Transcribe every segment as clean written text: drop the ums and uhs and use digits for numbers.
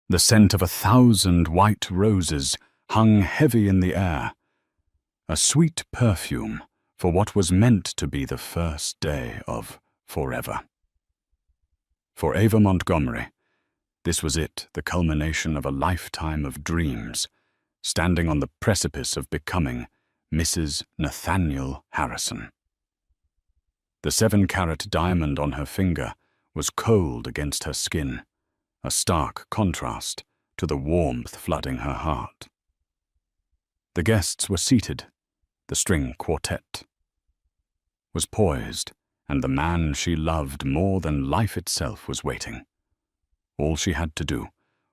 The scent of 1,000 white roses hung heavy in the air, a sweet perfume for what was meant to be the first day of forever. For Ava Montgomery, this was it, the culmination of a lifetime of dreams, standing on the precipice of becoming Mrs. Nathaniel Harrison. The 7-carat diamond on her finger was cold against her skin, a stark contrast to the warmth flooding her heart. The guests were seated. The string quartet was poised, and the man she loved more than life itself was waiting. All she had to do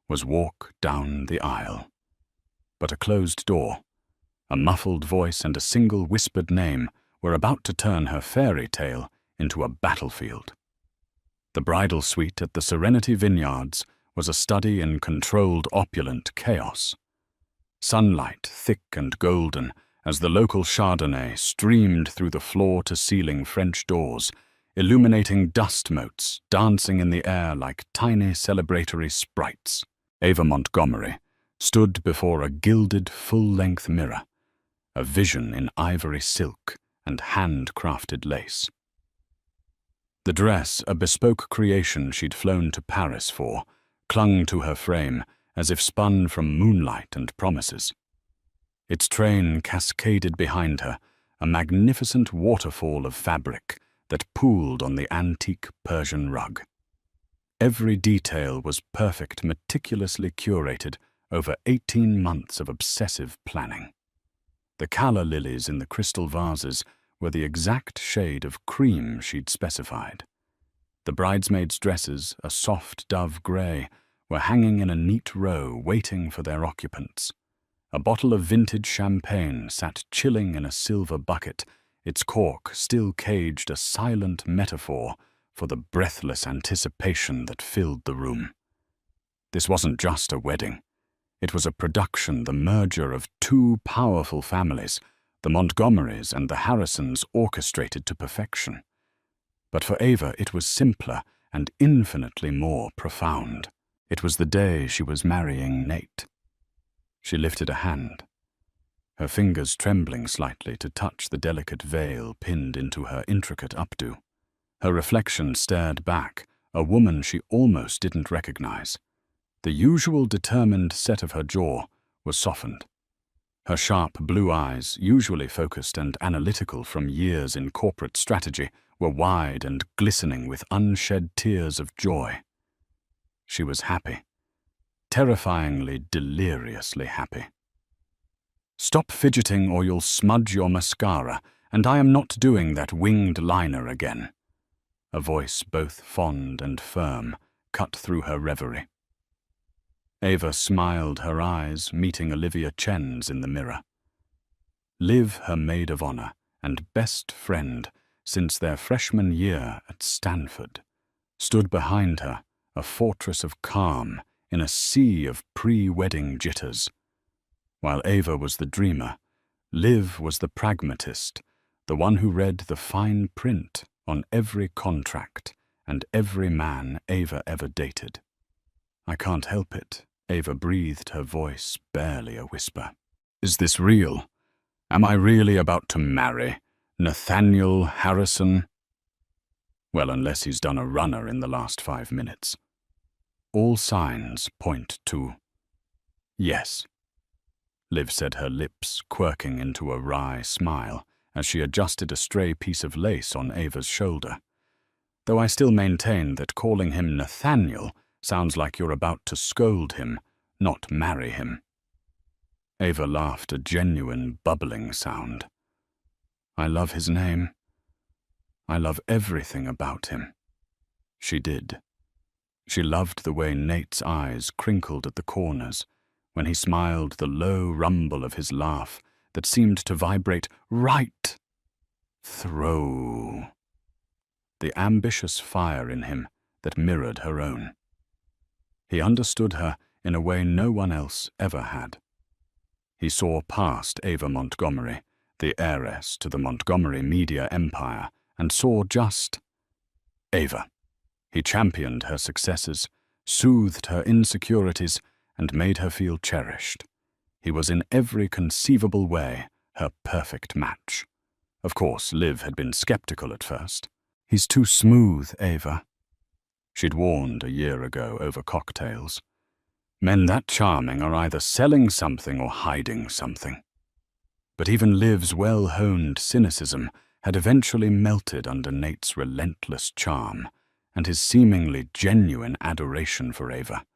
was walk down the aisle. But a closed door, a muffled voice, and a single whispered name were about to turn her fairy tale into a battlefield. The bridal suite at the Serenity Vineyards was a study in controlled opulent chaos. Sunlight, thick and golden, as the local Chardonnay streamed through the floor-to-ceiling French doors, illuminating dust motes dancing in the air like tiny celebratory sprites. Ava Montgomery stood before a gilded full-length mirror, a vision in ivory silk and hand-crafted lace. The dress, a bespoke creation she'd flown to Paris for, clung to her frame as if spun from moonlight and promises. Its train cascaded behind her, a magnificent waterfall of fabric that pooled on the antique Persian rug. Every detail was perfect, meticulously curated over 18 months of obsessive planning. The calla lilies in the crystal vases were the exact shade of cream she'd specified. The bridesmaids' dresses, a soft dove grey, were hanging in a neat row waiting for their occupants. A bottle of vintage champagne sat chilling in a silver bucket, its cork still caged a silent metaphor for the breathless anticipation that filled the room. This wasn't just a wedding. It was a production, the merger of two powerful families, the Montgomerys and the Harrisons, orchestrated to perfection. But for Ava it was simpler and infinitely more profound. It was the day she was marrying Nate. She lifted a hand, her fingers trembling slightly to touch the delicate veil pinned into her intricate updo. Her reflection stared back, a woman she almost didn't recognize. The usual determined set of her jaw was softened. Her sharp blue eyes, usually focused and analytical from years in corporate strategy, were wide and glistening with unshed tears of joy. She was happy. Terrifyingly, deliriously happy. "Stop fidgeting or you'll smudge your mascara, and I am not doing that winged liner again." A voice both fond and firm cut through her reverie. Ava smiled, her eyes meeting Olivia Chen's in the mirror. Liv, her maid of honor and best friend since their freshman year at Stanford, stood behind her, a fortress of calm in a sea of pre-wedding jitters. While Ava was the dreamer, Liv was the pragmatist, the one who read the fine print on every contract and every man Ava ever dated. "I can't help it," Ava breathed, her voice barely a whisper. "Is this real? Am I really about to marry Nathaniel Harrison?" Well, unless he's done a runner in the last 5 minutes. All signs point to yes, Liv said, her lips quirking into a wry smile as she adjusted a stray piece of lace on Ava's shoulder. "Though I still maintain that calling him Nathaniel sounds like you're about to scold him, not marry him." Ava laughed, a genuine bubbling sound. "I love his name. I love everything about him." She did. She loved the way Nate's eyes crinkled at the corners, when he smiled, the low rumble of his laugh that seemed to vibrate right through the ambitious fire in him that mirrored her own. He understood her in a way no one else ever had. He saw past Ava Montgomery, the heiress to the Montgomery media empire, and saw just Ava. He championed her successes, soothed her insecurities, and made her feel cherished. He was in every conceivable way her perfect match. Of course, Liv had been skeptical at first. "He's too smooth, Ava," she'd warned a year ago over cocktails. Men that charming are either selling something or hiding something. But even Liv's well-honed cynicism had eventually melted under Nate's relentless charm and his seemingly genuine adoration for Ava.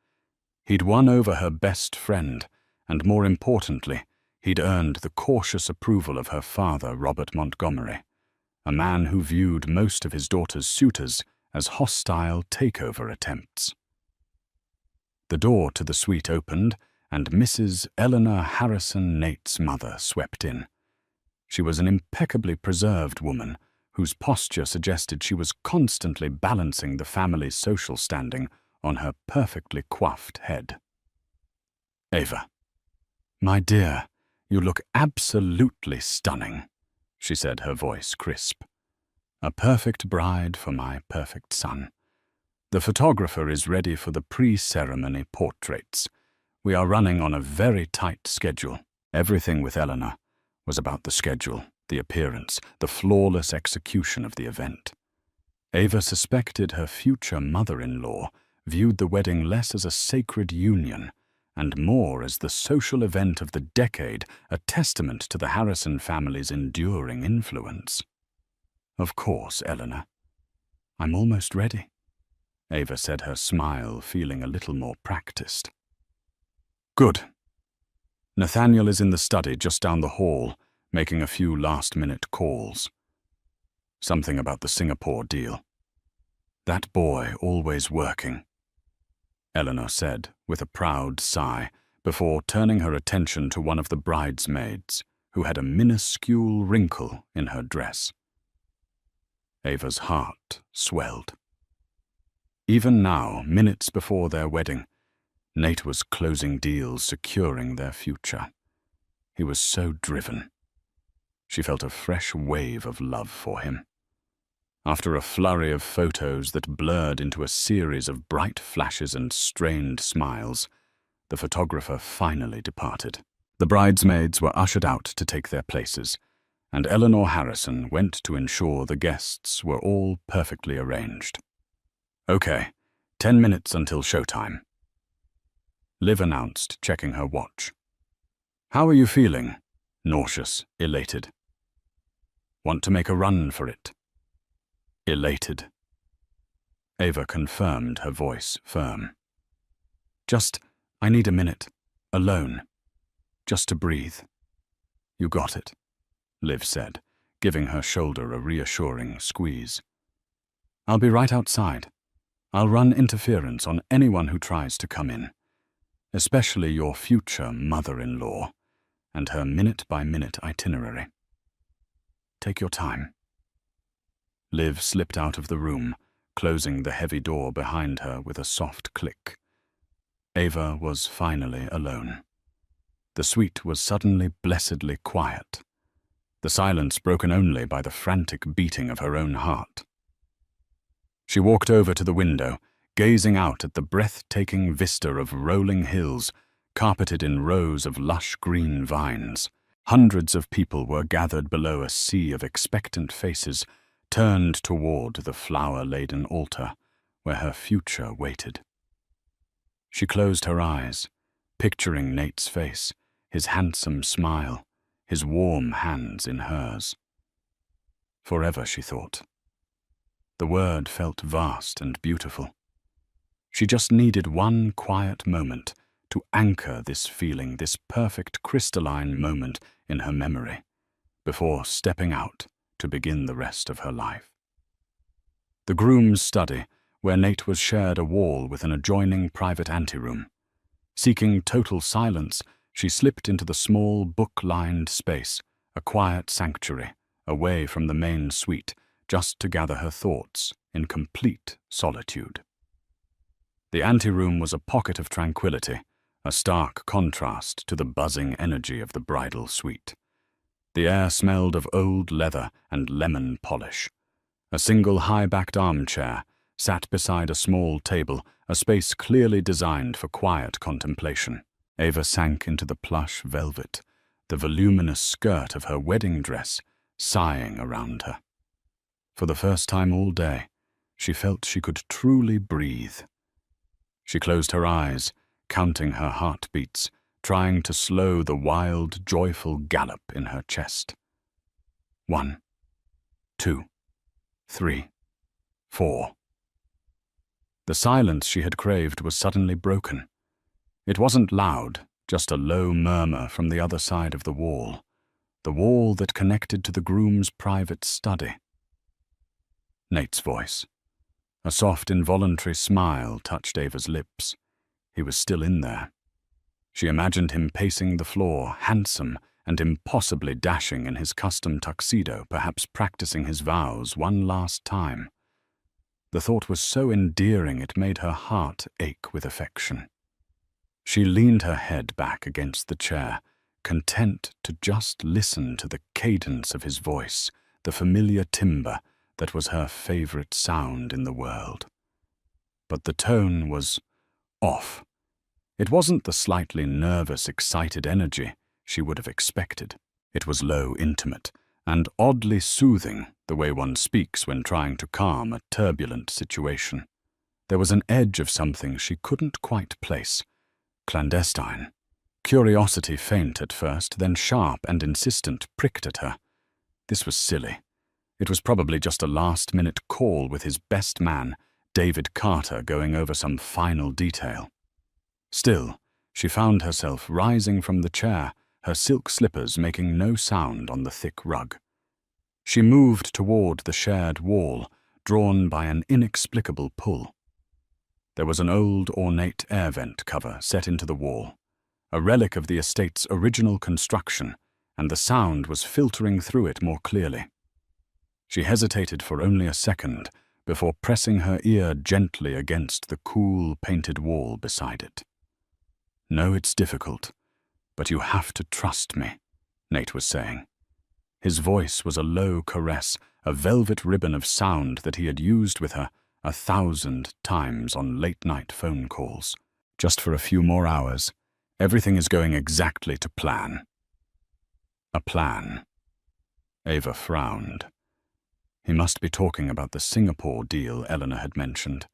He'd won over her best friend, and more importantly, he'd earned the cautious approval of her father, Robert Montgomery, a man who viewed most of his daughter's suitors as hostile takeover attempts. The door to the suite opened, and Mrs. Eleanor Harrison, Nate's mother, swept in. She was an impeccably preserved woman whose posture suggested she was constantly balancing the family's social standing on her perfectly coiffed head. "Ava, my dear, you look absolutely stunning," she said, her voice crisp. "A perfect bride for my perfect son. The photographer is ready for the pre-ceremony portraits. We are running on a very tight schedule." Everything with Eleanor was about the schedule, the appearance, the flawless execution of the event. Ava suspected her future mother-in-law viewed the wedding less as a sacred union and more as the social event of the decade, a testament to the Harrison family's enduring influence. "Of course, Eleanor. I'm almost ready," Ava said, her smile feeling a little more practiced. "Good. Nathaniel is in the study just down the hall, making a few last-minute calls. Something about the Singapore deal. That boy always working," Eleanor said with a proud sigh before turning her attention to one of the bridesmaids, who had a minuscule wrinkle in her dress. Ava's heart swelled. Even now, minutes before their wedding, Nate was closing deals securing their future. He was so driven. She felt a fresh wave of love for him. After a flurry of photos that blurred into a series of bright flashes and strained smiles, the photographer finally departed. The bridesmaids were ushered out to take their places, and Eleanor Harrison went to ensure the guests were all perfectly arranged. "Okay, 10 minutes until showtime," Liv announced, checking her watch. "How are you feeling?" "Nauseous, elated." "Want to make a run for it?" "Elated." Ava confirmed, her voice firm. I need a minute, alone, just to breathe." "You got it," Liv said, giving her shoulder a reassuring squeeze. "I'll be right outside. I'll run interference on anyone who tries to come in, especially your future mother-in-law and her minute-by-minute itinerary. Take your time." Liv slipped out of the room, closing the heavy door behind her with a soft click. Ava was finally alone. The suite was suddenly blessedly quiet, the silence broken only by the frantic beating of her own heart. She walked over to the window, gazing out at the breathtaking vista of rolling hills, carpeted in rows of lush green vines. Hundreds of people were gathered below a sea of expectant faces, turned toward the flower-laden altar, where her future waited. She closed her eyes, picturing Nate's face, his handsome smile, his warm hands in hers. Forever, she thought. The word felt vast and beautiful. She just needed one quiet moment to anchor this feeling, this perfect crystalline moment in her memory, before stepping out to begin the rest of her life. The groom's study, where Nate was, shared a wall with an adjoining private anteroom. Seeking total silence, she slipped into the small book-lined space, a quiet sanctuary, away from the main suite, just to gather her thoughts in complete solitude. The anteroom was a pocket of tranquility, a stark contrast to the buzzing energy of the bridal suite. The air smelled of old leather and lemon polish. A single high-backed armchair, sat beside a small table, a space clearly designed for quiet contemplation. Ava sank into the plush velvet, the voluminous skirt of her wedding dress sighing around her. For the first time all day, she felt she could truly breathe. She closed her eyes, counting her heartbeats, trying to slow the wild, joyful gallop in her chest. 1, 2, 3, 4. The silence she had craved was suddenly broken. It wasn't loud, just a low murmur from the other side of the wall that connected to the groom's private study. Nate's voice. A soft, involuntary smile touched Ava's lips. He was still in there. She imagined him pacing the floor, handsome and impossibly dashing in his custom tuxedo, perhaps practicing his vows one last time. The thought was so endearing it made her heart ache with affection. She leaned her head back against the chair, content to just listen to the cadence of his voice, the familiar timbre that was her favorite sound in the world. But the tone was off. It wasn't the slightly nervous, excited energy she would have expected. It was low, intimate, and oddly soothing, the way one speaks when trying to calm a turbulent situation. There was an edge of something she couldn't quite place. Clandestine. Curiosity faint at first, then sharp and insistent, pricked at her. This was silly. It was probably just a last-minute call with his best man, David Carter, going over some final detail. Still, she found herself rising from the chair, her silk slippers making no sound on the thick rug. She moved toward the shared wall, drawn by an inexplicable pull. There was an old, ornate air vent cover set into the wall, a relic of the estate's original construction, and the sound was filtering through it more clearly. She hesitated for only a second before pressing her ear gently against the cool, painted wall beside it. "No, it's difficult, but you have to trust me," Nate was saying. His voice was a low caress, a velvet ribbon of sound that he had used with her 1,000 times on late-night phone calls. Just for a few more hours, everything is going exactly to plan. A plan. Ava frowned. He must be talking about the Singapore deal Eleanor had mentioned.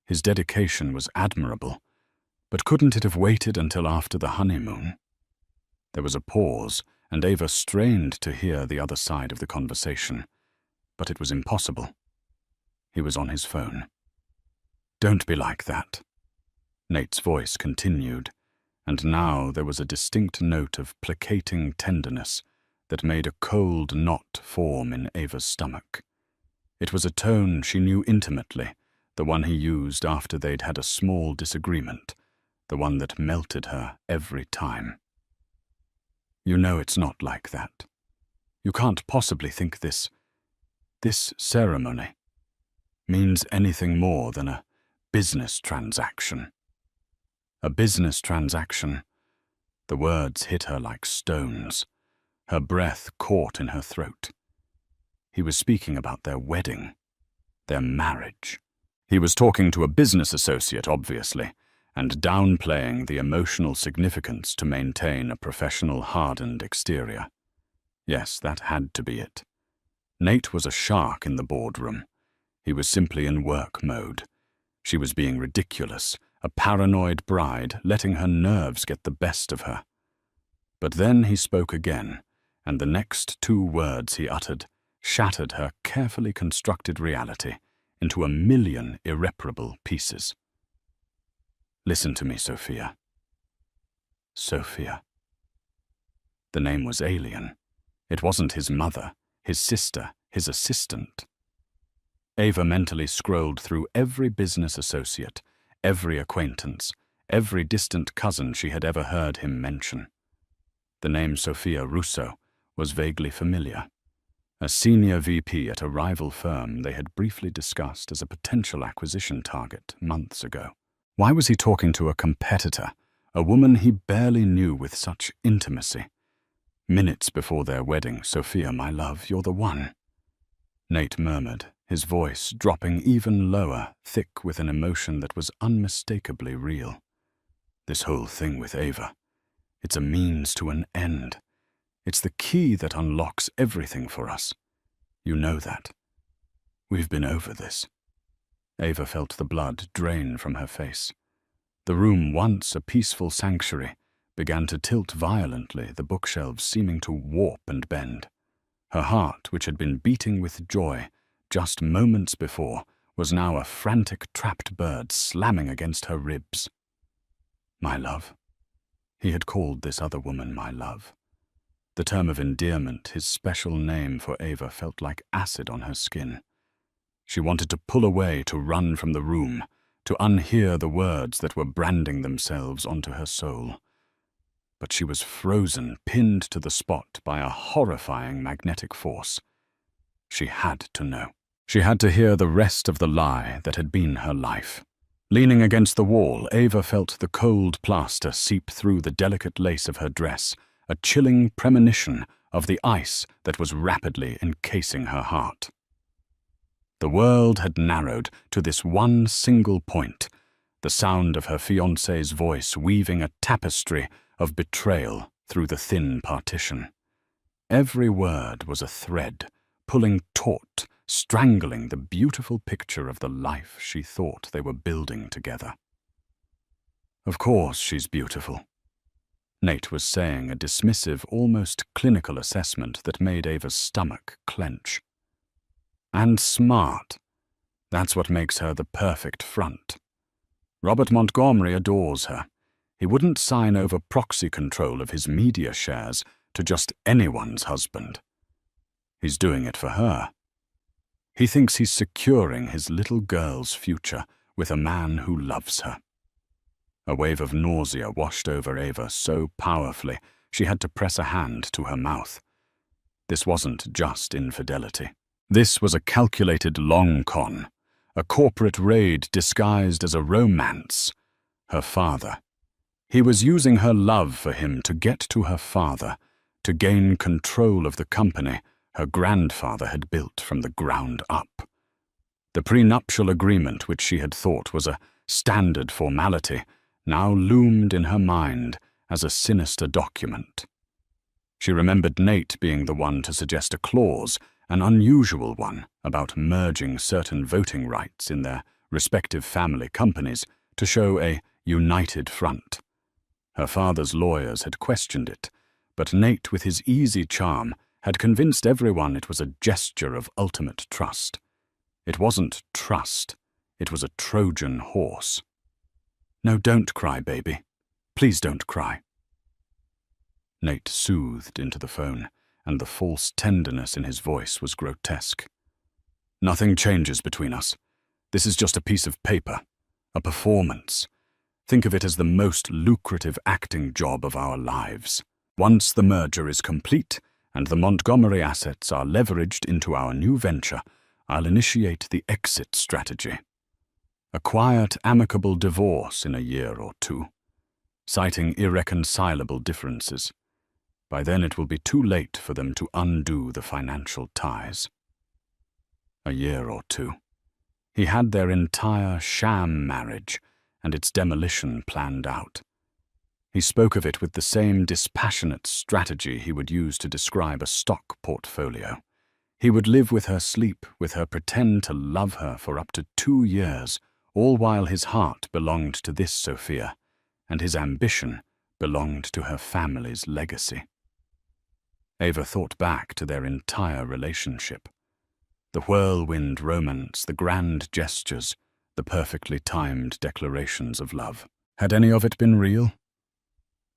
His dedication was admirable, but couldn't it have waited until after the honeymoon? There was a pause, and Ava strained to hear the other side of the conversation, but it was impossible. He was on his phone. "Don't be like that," Nate's voice continued, and now there was a distinct note of placating tenderness that made a cold knot form in Ava's stomach. It was a tone she knew intimately, the one he used after they'd had a small disagreement, the one that melted her every time. "You know it's not like that. You can't possibly think this ceremony means anything more than a business transaction." A business transaction. The words hit her like stones. Her breath caught in her throat. He was speaking about their wedding, their marriage. He was talking to a business associate, obviously, and downplaying the emotional significance to maintain a professional, hardened exterior. Yes, that had to be it. Nate was a shark in the boardroom. He was simply in work mode. She was being ridiculous, a paranoid bride, letting her nerves get the best of her. But then he spoke again, and the next 2 words he uttered shattered her carefully constructed reality into 1,000,000 irreparable pieces. "Listen to me, Sophia." Sophia. The name was alien. It wasn't his mother, his sister, his assistant. Ava mentally scrolled through every business associate, every acquaintance, every distant cousin she had ever heard him mention. The name Sophia Russo was vaguely familiar. A senior VP at a rival firm they had briefly discussed as a potential acquisition target months ago. Why was he talking to a competitor, a woman he barely knew, with such intimacy? Minutes before their wedding, "Sophia, my love, you're the one," Nate murmured, his voice dropping even lower, thick with an emotion that was unmistakably real. This whole thing with Ava, it's a means to an end. It's the key that unlocks everything for us. You know that. We've been over this. Ava felt the blood drain from her face. The room, once a peaceful sanctuary, began to tilt violently, the bookshelves seeming to warp and bend. Her heart, which had been beating with joy just moments before, was now a frantic trapped bird slamming against her ribs. My love. He had called this other woman my love. The term of endearment, his special name for Ava, felt like acid on her skin. She wanted to pull away, to run from the room, to unhear the words that were branding themselves onto her soul. But she was frozen, pinned to the spot by a horrifying magnetic force. She had to know. She had to hear the rest of the lie that had been her life. Leaning against the wall, Ava felt the cold plaster seep through the delicate lace of her dress, a chilling premonition of the ice that was rapidly encasing her heart. The world had narrowed to this one single point, the sound of her fiancé's voice weaving a tapestry of betrayal through the thin partition. Every word was a thread, pulling taut, strangling the beautiful picture of the life she thought they were building together. Of course she's beautiful. Nate was saying, a dismissive, almost clinical assessment that made Ava's stomach clench. And smart. That's what makes her the perfect front. Robert Montgomery adores her. He wouldn't sign over proxy control of his media shares to just anyone's husband. He's doing it for her. He thinks he's securing his little girl's future with a man who loves her. A wave of nausea washed over Ava so powerfully she had to press a hand to her mouth. This wasn't just infidelity. This was a calculated long con, a corporate raid disguised as a romance. Her father. He was using her love for him to get to her father, to gain control of the company her grandfather had built from the ground up. The prenuptial agreement, which she had thought was a standard formality, now loomed in her mind as a sinister document. She remembered Nate being the one to suggest a clause, an unusual one, about merging certain voting rights in their respective family companies to show a united front. Her father's lawyers had questioned it, but Nate, with his easy charm, had convinced everyone it was a gesture of ultimate trust. It wasn't trust, it was a Trojan horse. No, don't cry, baby. Please don't cry. Nate soothed into the phone, and the false tenderness in his voice was grotesque. Nothing changes between us. This is just a piece of paper, a performance. Think of it as the most lucrative acting job of our lives. Once the merger is complete and the Montgomery assets are leveraged into our new venture, I'll initiate the exit strategy. A quiet, amicable divorce in a year or two, citing irreconcilable differences. By then it will be too late for them to undo the financial ties. A year or two. He had their entire sham marriage and its demolition planned out. He spoke of it with the same dispassionate strategy he would use to describe a stock portfolio. He would live with her, sleep with her, pretend to love her for up to 2 years, all while his heart belonged to this Sophia, and his ambition belonged to her family's legacy. Ava thought back to their entire relationship. The whirlwind romance, the grand gestures, the perfectly timed declarations of love. Had any of it been real?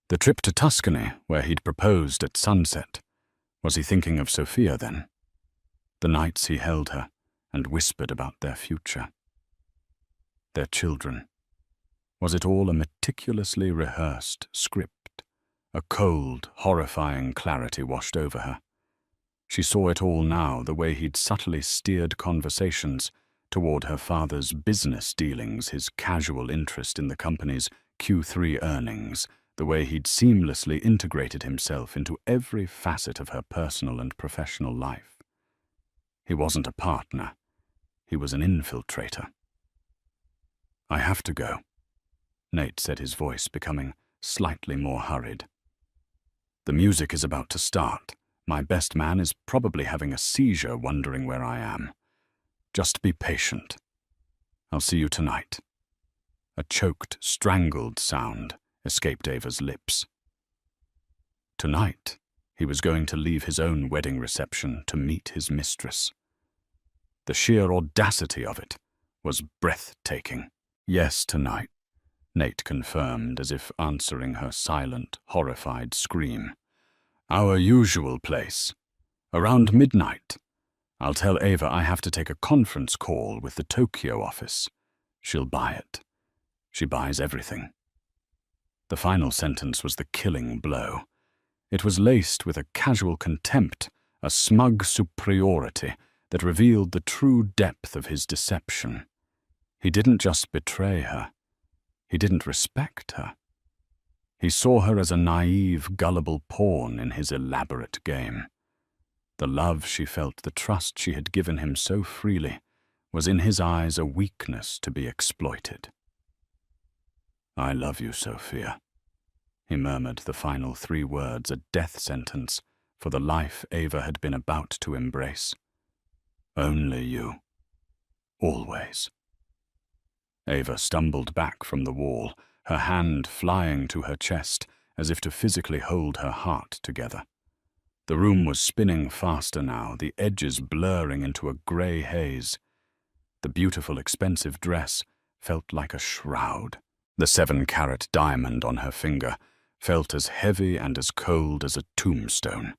The trip to Tuscany, where he'd proposed at sunset. Was he thinking of Sophia then? The nights he held her and whispered about their future. Their children. Was it all a meticulously rehearsed script? A cold, horrifying clarity washed over her. She saw it all now, the way he'd subtly steered conversations toward her father's business dealings, his casual interest in the company's Q3 earnings, the way he'd seamlessly integrated himself into every facet of her personal and professional life. He wasn't a partner. he was an infiltrator. "I have to go," Nate said, his voice becoming slightly more hurried. "The music is about to start. My best man is probably having a seizure wondering where I am. Just be patient. I'll see you tonight." A choked, strangled sound escaped Ava's lips. Tonight, he was going to leave his own wedding reception to meet his mistress. The sheer audacity of it was breathtaking. "Yes, tonight," Nate confirmed, as if answering her silent, horrified scream. "Our usual place. Around midnight. I'll tell Ava I have to take a conference call with the Tokyo office. She'll buy it. She buys everything." The final sentence was the killing blow. It was laced with a casual contempt, a smug superiority that revealed the true depth of his deception. He didn't just betray her. He didn't respect her. He saw her as a naive, gullible pawn in his elaborate game. The love she felt, the trust she had given him so freely, was in his eyes a weakness to be exploited. "I love you, Sophia," he murmured the final 3 words, a death sentence for the life Ava had been about to embrace. "Only you. Always." Ava stumbled back from the wall, her hand flying to her chest as if to physically hold her heart together. The room was spinning faster now, the edges blurring into a grey haze. The beautiful, expensive dress felt like a shroud. The 7-carat diamond on her finger felt as heavy and as cold as a tombstone.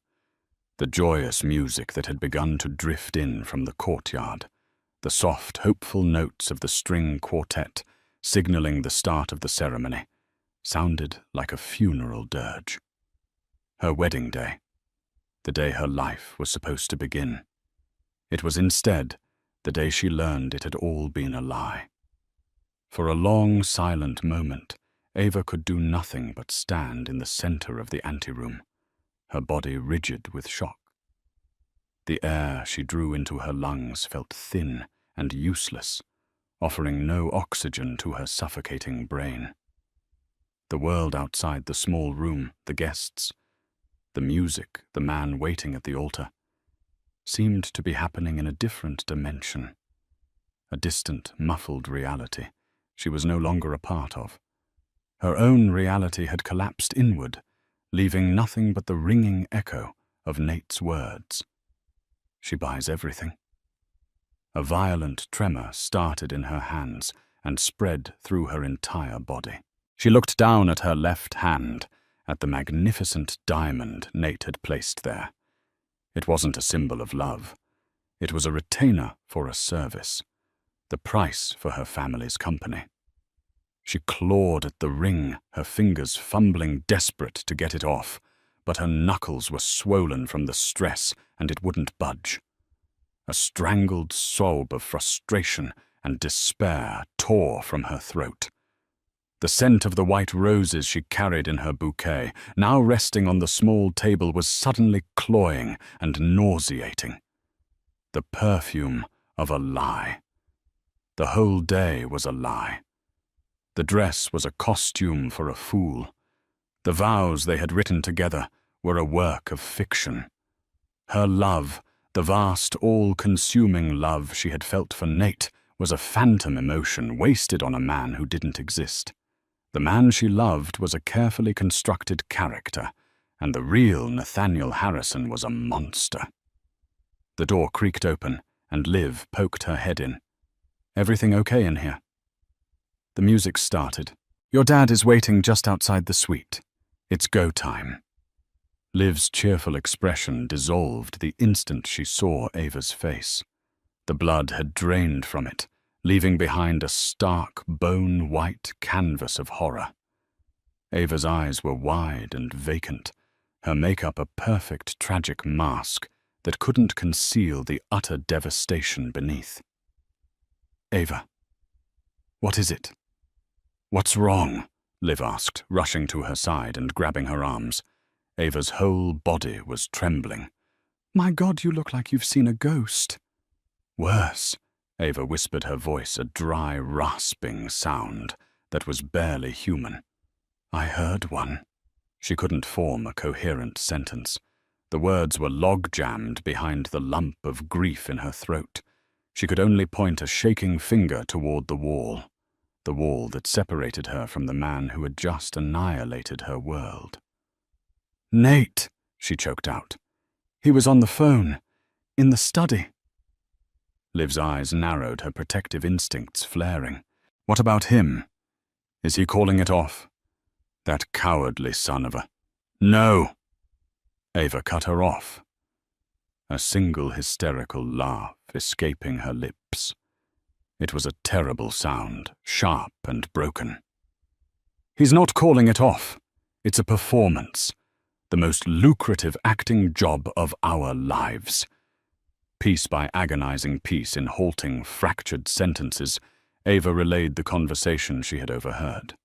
The joyous music that had begun to drift in from the courtyard, the soft, hopeful notes of the string quartet signaling the start of the ceremony, sounded like a funeral dirge. Her wedding day, the day her life was supposed to begin. It was instead the day she learned it had all been a lie. For a long, silent moment, Ava could do nothing but stand in the center of the anteroom, her body rigid with shock. The air she drew into her lungs felt thin and useless, offering no oxygen to her suffocating brain. The world outside the small room, the guests, the music, the man waiting at the altar, seemed to be happening in a different dimension, a distant, muffled reality she was no longer a part of. Her own reality had collapsed inward, leaving nothing but the ringing echo of Nate's words. She buys everything. A violent tremor started in her hands and spread through her entire body. She looked down at her left hand, at the magnificent diamond Nate had placed there. It wasn't a symbol of love. It was a retainer for a service, the price for her family's company. She clawed at the ring, her fingers fumbling desperate to get it off, but her knuckles were swollen from the stress and it wouldn't budge. A strangled sob of frustration and despair tore from her throat. The scent of the white roses she carried in her bouquet, now resting on the small table, was suddenly cloying and nauseating. The perfume of a lie. The whole day was a lie. The dress was a costume for a fool. The vows they had written together were a work of fiction. Her love, the vast, all-consuming love she had felt for Nate, was a phantom emotion wasted on a man who didn't exist. The man she loved was a carefully constructed character, and the real Nathaniel Harrison was a monster. The door creaked open, and Liv poked her head in. "Everything okay in here?" The music started. "Your dad is waiting just outside the suite. It's go time." Liv's cheerful expression dissolved the instant she saw Ava's face. The blood had drained from it, leaving behind a stark, bone-white canvas of horror. Ava's eyes were wide and vacant, her makeup a perfect tragic mask that couldn't conceal the utter devastation beneath. "Ava, what is it? What's wrong?" Liv asked, rushing to her side and grabbing her arms. Ava's whole body was trembling. "My God, you look like you've seen a ghost." "Worse," Ava whispered, her voice a dry, rasping sound that was barely human. I heard one. She couldn't form a coherent sentence. The words were log-jammed behind the lump of grief in her throat. She could only point a shaking finger toward the wall that separated her from the man who had just annihilated her world. "Nate," she choked out. "He was on the phone. In the study." Liv's eyes narrowed, her protective instincts flaring. What about him? Is he calling it off? That cowardly son of a... No! Ava cut her off, a single hysterical laugh escaping her lips. It was a terrible sound, sharp and broken. He's not calling it off. It's a performance. The most lucrative acting job of our lives. Piece by agonizing piece in halting, fractured sentences, Ava relayed the conversation she had overheard.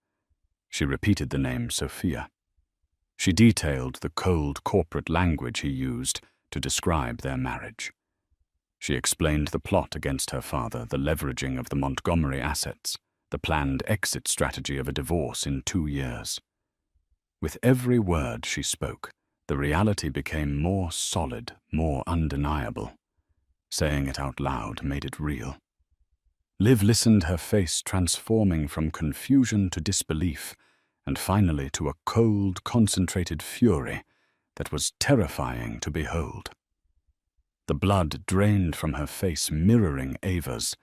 She repeated the name Sophia. She detailed the cold corporate language he used to describe their marriage. She explained the plot against her father, the leveraging of the Montgomery assets, the planned exit strategy of a divorce in 2 years. With every word she spoke, the reality became more solid, more undeniable. Saying it out loud made it real. Liv listened, her face transforming from confusion to disbelief, and finally to a cold, concentrated fury that was terrifying to behold. The blood drained from her face, mirroring Ava's,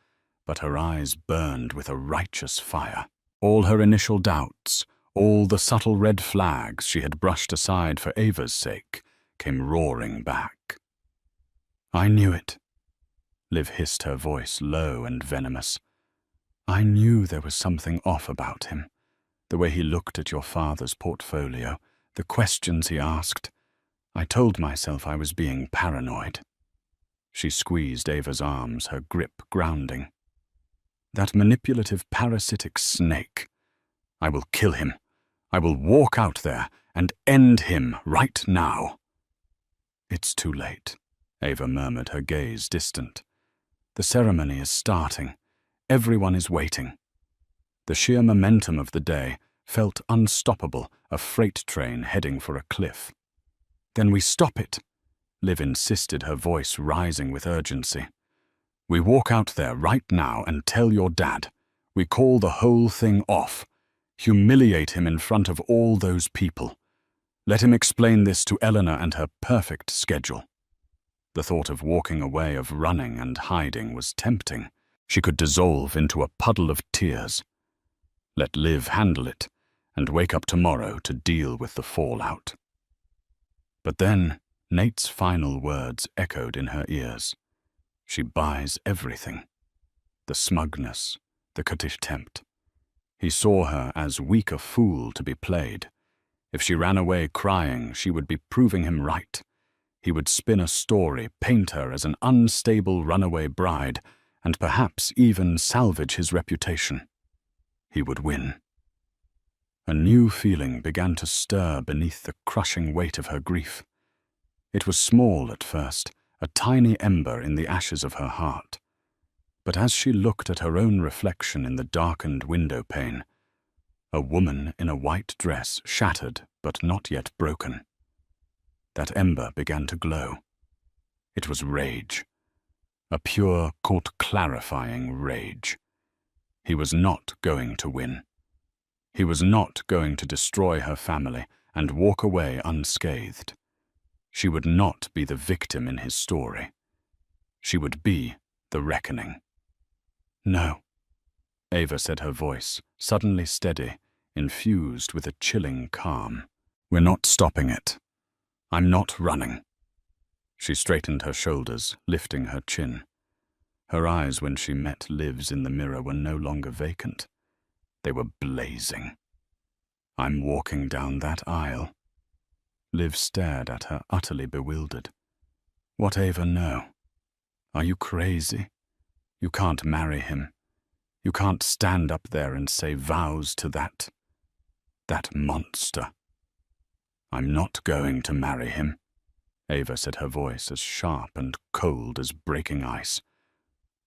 but her eyes burned with a righteous fire. All her initial doubts, all the subtle red flags she had brushed aside for Ava's sake, came roaring back. "I knew it," Liv hissed, her voice low and venomous. "I knew there was something off about him. The way he looked at your father's portfolio, the questions he asked. I told myself I was being paranoid." She squeezed Ava's arms, her grip grounding. "That manipulative, parasitic snake. I will kill him. I will walk out there and end him right now." "It's too late," Ava murmured, her gaze distant. "The ceremony is starting. Everyone is waiting." The sheer momentum of the day felt unstoppable, a freight train heading for a cliff. "Then we stop it," Liv insisted, her voice rising with urgency. "We walk out there right now and tell your dad. We call the whole thing off. Humiliate him in front of all those people. Let him explain this to Eleanor and her perfect schedule." The thought of walking away, of running and hiding, was tempting. She could dissolve into a puddle of tears. Let Liv handle it, and wake up tomorrow to deal with the fallout. But then Nate's final words echoed in her ears. She buys everything. The smugness, the contempt. He saw her as weak a fool to be played. If she ran away crying, she would be proving him right. He would spin a story, paint her as an unstable runaway bride, and perhaps even salvage his reputation. He would win. A new feeling began to stir beneath the crushing weight of her grief. It was small at first, a tiny ember in the ashes of her heart. But as she looked at her own reflection in the darkened window pane, a woman in a white dress, shattered but not yet broken, that ember began to glow. It was rage. A pure, court-clarifying rage. He was not going to win. He was not going to destroy her family and walk away unscathed. She would not be the victim in his story. She would be the reckoning. "No," Ava said, her voice suddenly steady, infused with a chilling calm. "We're not stopping it. I'm not running." She straightened her shoulders, lifting her chin. Her eyes, when she met Liv's in the mirror, were no longer vacant. They were blazing. "I'm walking down that aisle." Liv stared at her, utterly bewildered. "What Ava know? Are you crazy? You can't marry him. You can't stand up there and say vows to that monster." "I'm not going to marry him," Ava said, her voice as sharp and cold as breaking ice.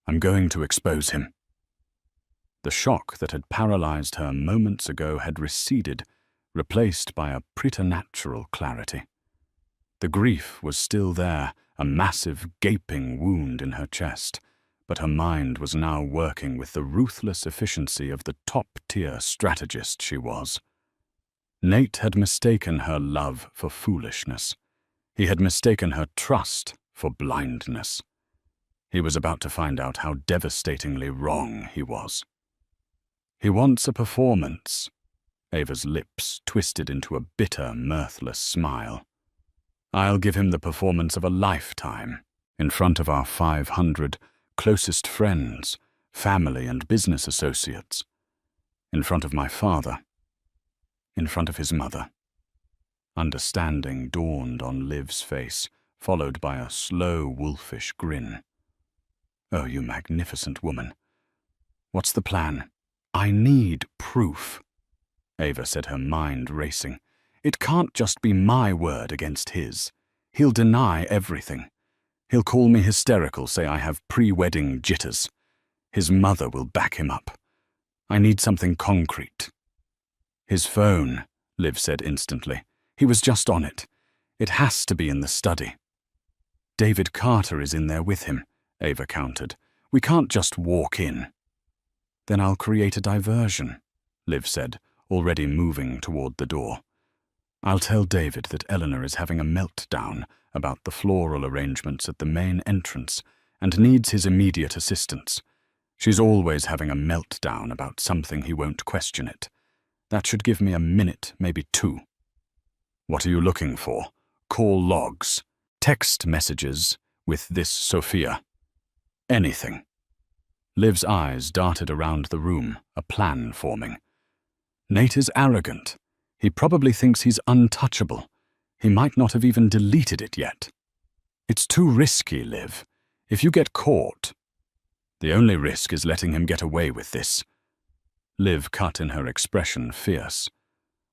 I'm going to expose him. The shock that had paralyzed her moments ago had receded, replaced by a preternatural clarity. The grief was still there, a massive, gaping wound in her chest, but her mind was now working with the ruthless efficiency of the top-tier strategist she was. Nate had mistaken her love for foolishness. He had mistaken her trust for blindness. He was about to find out how devastatingly wrong he was. He wants a performance. Ava's lips twisted into a bitter, mirthless smile. I'll give him the performance of a lifetime, in front of our 500 closest friends, family and business associates, in front of my father, in front of his mother. Understanding dawned on Liv's face, followed by a slow, wolfish grin. Oh, you magnificent woman. What's the plan? I need proof, Ava said, her mind racing. It can't just be my word against his. He'll deny everything. He'll call me hysterical, say I have pre-wedding jitters. His mother will back him up. I need something concrete. His phone, Liv said instantly. He was just on it. It has to be in the study. David Carter is in there with him, Ava countered. We can't just walk in. Then I'll create a diversion, Liv said, already moving toward the door. I'll tell David that Eleanor is having a meltdown about the floral arrangements at the main entrance and needs his immediate assistance. She's always having a meltdown about something he won't question it. That should give me a minute, maybe 2. What are you looking for? Call logs, text messages with this Sophia. Anything. Liv's eyes darted around the room, a plan forming. Nate is arrogant. He probably thinks he's untouchable. He might not have even deleted it yet. It's too risky, Liv. If you get caught, the only risk is letting him get away with this. Liv cut in her expression fierce.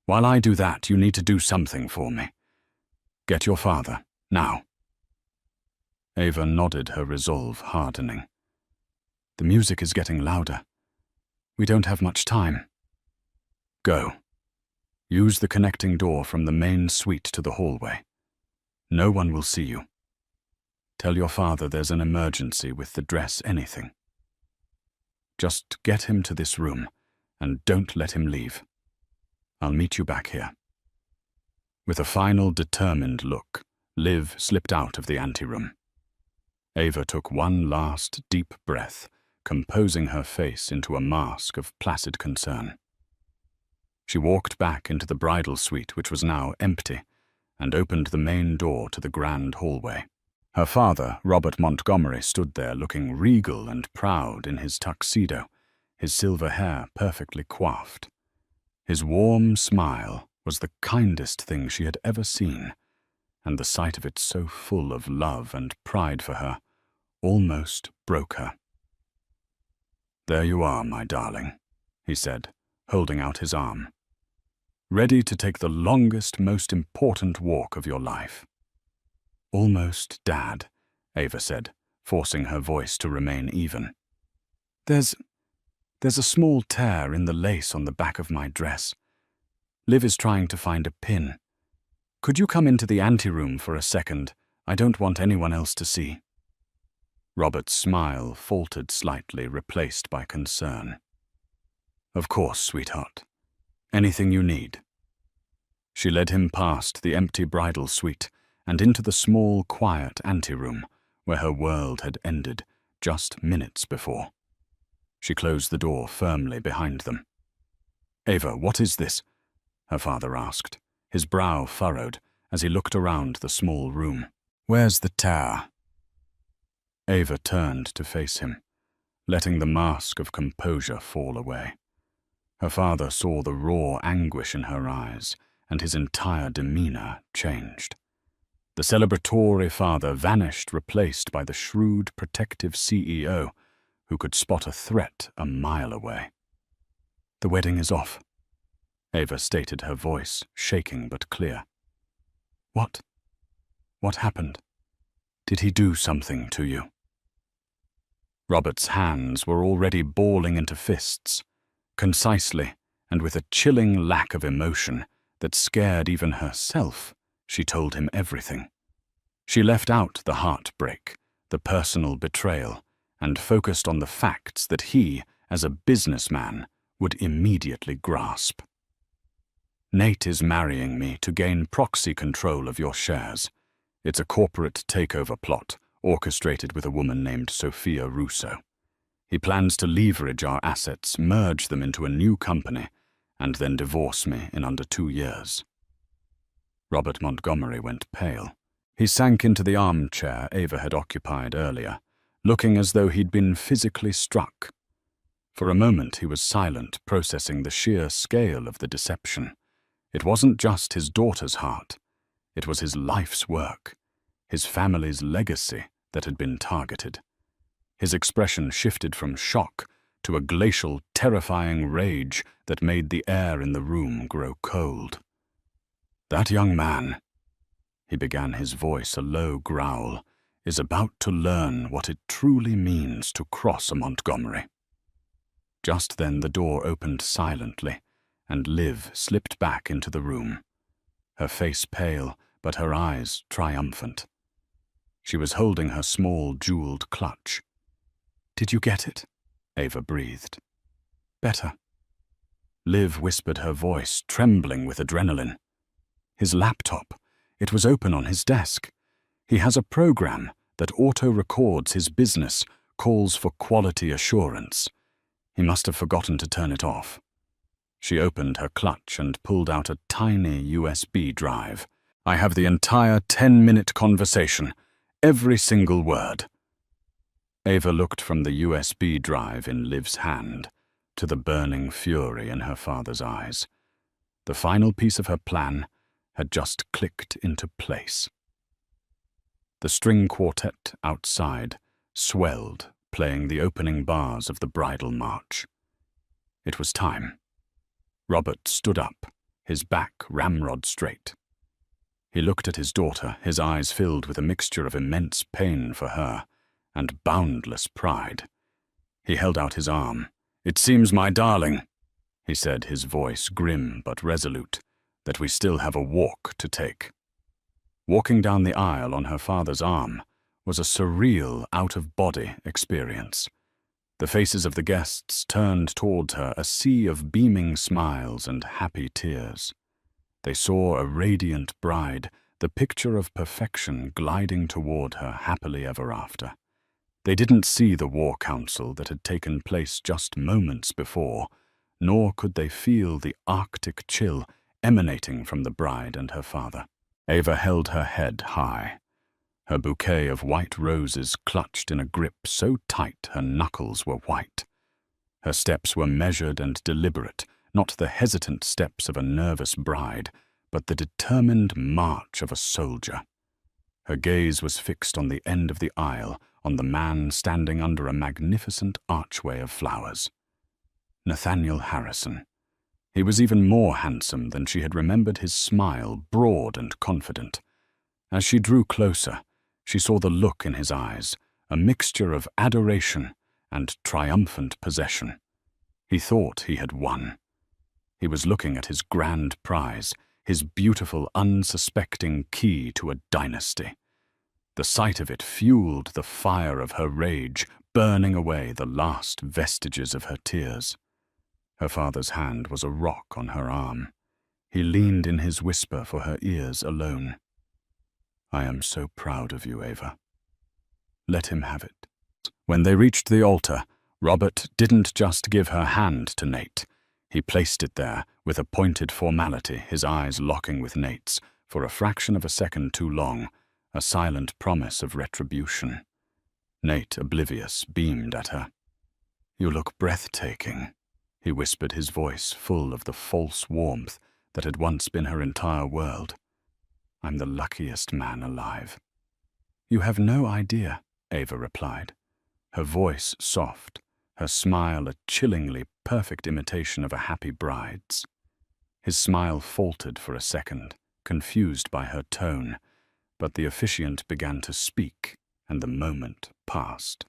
While I do that, you need to do something for me. Get your father, now. Ava nodded, her resolve hardening. The music is getting louder. We don't have much time. Go. Use the connecting door from the main suite to the hallway. No one will see you. Tell your father there's an emergency with the dress, anything. Just get him to this room, and don't let him leave. I'll meet you back here. With a final determined look, Liv slipped out of the anteroom. Ava took one last deep breath, composing her face into a mask of placid concern. She walked back into the bridal suite, which was now empty, and opened the main door to the grand hallway. Her father, Robert Montgomery, stood there looking regal and proud in his tuxedo, his silver hair perfectly coiffed. His warm smile was the kindest thing she had ever seen, and the sight of it so full of love and pride for her almost broke her. There you are, my darling, he said, holding out his arm. Ready to take the longest, most important walk of your life. Almost, Dad, Ava said, forcing her voice to remain even. There's a small tear in the lace on the back of my dress. Liv is trying to find a pin. Could you come into the anteroom for a second? I don't want anyone else to see. Robert's smile faltered slightly, replaced by concern. Of course, sweetheart. Anything you need. She led him past the empty bridal suite and into the small, quiet anteroom where her world had ended just minutes before. She closed the door firmly behind them. Ava, what is this? Her father asked, his brow furrowed as he looked around the small room. Where's the tear? Ava turned to face him, letting the mask of composure fall away. Her father saw the raw anguish in her eyes, and his entire demeanor changed. The celebratory father vanished, replaced by the shrewd, protective CEO who could spot a threat a mile away. The wedding is off, Ava stated, her voice shaking but clear. What? What happened? Did he do something to you? Robert's hands were already balling into fists, concisely and with a chilling lack of emotion that scared even herself. She told him everything. She left out the heartbreak, the personal betrayal, and focused on the facts that he, as a businessman, would immediately grasp. Nate is marrying me to gain proxy control of your shares. It's a corporate takeover plot, orchestrated with a woman named Sophia Russo. He plans to leverage our assets, merge them into a new company, and then divorce me in under 2 years. Robert Montgomery went pale. He sank into the armchair Ava had occupied earlier, looking as though he'd been physically struck. For a moment he was silent, processing the sheer scale of the deception. It wasn't just his daughter's heart. It was his life's work, his family's legacy that had been targeted. His expression shifted from shock to a glacial, terrifying rage that made the air in the room grow cold. "That young man," he began, his voice a low growl, "is about to learn what it truly means to cross a Montgomery." Just then the door opened silently, and Liv slipped back into the room, her face pale, but her eyes triumphant. She was holding her small, jeweled clutch. "Did you get it?" Ava breathed. "Better." Liv whispered, her voice trembling with adrenaline. "His laptop. It was open on his desk. He has a program that auto-records his business, calls for quality assurance. He must have forgotten to turn it off." She opened her clutch and pulled out a tiny USB drive. "I have the entire 10-minute conversation, every single word." Ava looked from the USB drive in Liv's hand to the burning fury in her father's eyes. The final piece of her plan had just clicked into place. The string quartet outside swelled, playing the opening bars of the bridal march. It was time. Robert stood up, his back ramrod straight. He looked at his daughter, his eyes filled with a mixture of immense pain for her and boundless pride. He held out his arm. "It seems, my darling," he said, his voice grim but resolute, "that we still have a walk to take." Walking down the aisle on her father's arm was a surreal, out-of-body experience. The faces of the guests turned toward her, a sea of beaming smiles and happy tears. They saw a radiant bride, the picture of perfection gliding toward her happily ever after. They didn't see the war council that had taken place just moments before, nor could they feel the Arctic chill emanating from the bride and her father. Ava held her head high, her bouquet of white roses clutched in a grip so tight her knuckles were white. Her steps were measured and deliberate, not the hesitant steps of a nervous bride, but the determined march of a soldier. Her gaze was fixed on the end of the aisle, on the man standing under a magnificent archway of flowers. Nathaniel Harrison. He was even more handsome than she had remembered his smile, broad and confident. As she drew closer, she saw the look in his eyes, a mixture of adoration and triumphant possession. He thought he had won. He was looking at his grand prize, his beautiful, unsuspecting key to a dynasty. The sight of it fueled the fire of her rage, burning away the last vestiges of her tears. Her father's hand was a rock on her arm. He leaned in his whisper for her ears alone. "I am so proud of you, Ava. Let him have it." When they reached the altar, Robert didn't just give her hand to Nate. He placed it there with a pointed formality, his eyes locking with Nate's, for a fraction of a second too long, a silent promise of retribution. Nate, oblivious, beamed at her. "You look breathtaking," he whispered, his voice full of the false warmth that had once been her entire world. "I'm the luckiest man alive." "You have no idea," Ava replied, her voice soft, her smile a chillingly perfect imitation of a happy bride's. His smile faltered for a second, confused by her tone, but the officiant began to speak, and the moment passed.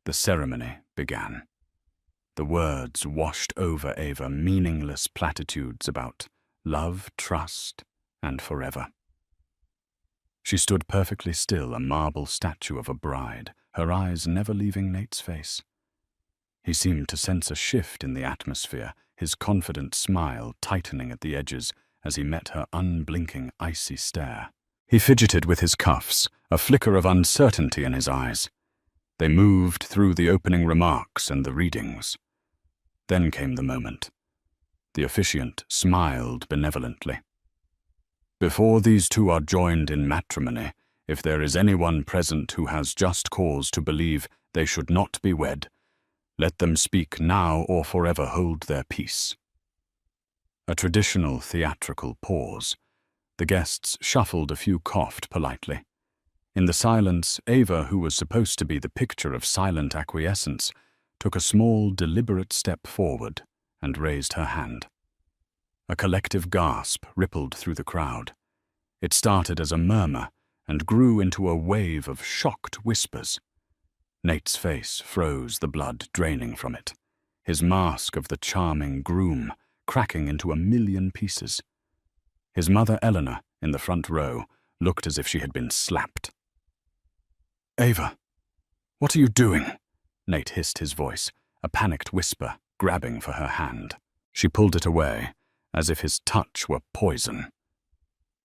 The ceremony began. The words washed over Ava, meaningless platitudes about love, trust, and forever. She stood perfectly still, a marble statue of a bride, her eyes never leaving Nate's face. He seemed to sense a shift in the atmosphere, his confident smile tightening at the edges as he met her unblinking, icy stare. He fidgeted with his cuffs, a flicker of uncertainty in his eyes. They moved through the opening remarks and the readings. Then came the moment. The officiant smiled benevolently. Before these two are joined in matrimony, if there is anyone present who has just cause to believe they should not be wed, let them speak now or forever hold their peace. A traditional theatrical pause. The guests shuffled, a few coughed politely. In the silence, Ava, who was supposed to be the picture of silent acquiescence, took a small, deliberate step forward and raised her hand. A collective gasp rippled through the crowd. It started as a murmur and grew into a wave of shocked whispers. Nate's face froze, the blood draining from it, his mask of the charming groom cracking into a million pieces. His mother, Eleanor, in the front row, looked as if she had been slapped. "Ava, what are you doing?" Nate hissed his voice, a panicked whisper, grabbing for her hand. She pulled it away, as if his touch were poison.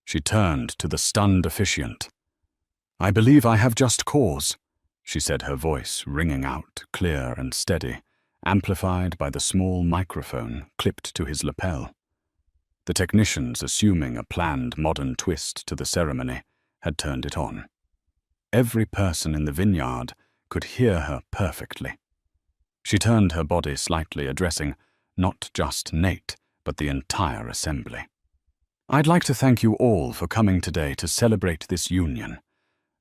She turned to the stunned officiant. "I believe I have just cause," she said, her voice ringing out, clear and steady, amplified by the small microphone clipped to his lapel. The technicians, assuming a planned modern twist to the ceremony, had turned it on. Every person in the vineyard could hear her perfectly. She turned her body slightly, addressing not just Nate, but the entire assembly. "I'd like to thank you all for coming today to celebrate this union.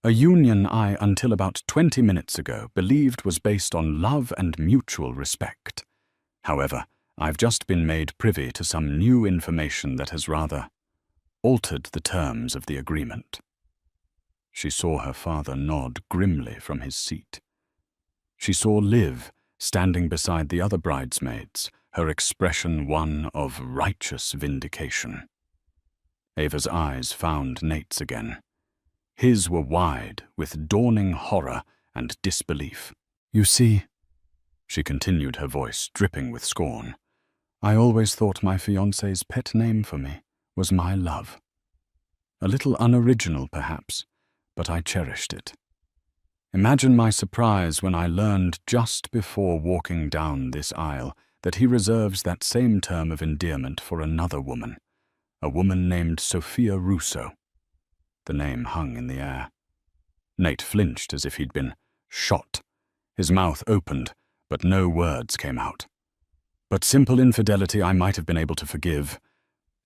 A union I, until about 20 minutes ago, believed was based on love and mutual respect. However, I've just been made privy to some new information that has rather altered the terms of the agreement." She saw her father nod grimly from his seat. She saw Liv standing beside the other bridesmaids, her expression one of righteous vindication. Ava's eyes found Nate's again. His were wide with dawning horror and disbelief. "You see," she continued, her voice dripping with scorn, "I always thought my fiancé's pet name for me was my love. A little unoriginal, perhaps, but I cherished it. Imagine my surprise when I learned just before walking down this aisle that he reserves that same term of endearment for another woman, a woman named Sophia Russo." The name hung in the air. Nate flinched as if he'd been shot. His mouth opened, but no words came out. "But simple infidelity I might have been able to forgive,"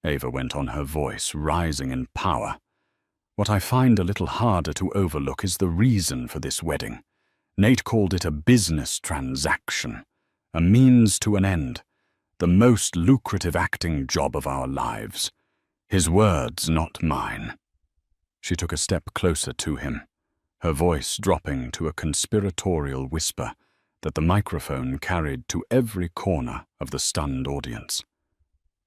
Ava went on, her voice rising in power. "What I find a little harder to overlook is the reason for this wedding. Nate called it a business transaction, a means to an end, the most lucrative acting job of our lives. His words, not mine." She took a step closer to him, her voice dropping to a conspiratorial whisper that the microphone carried to every corner of the stunned audience.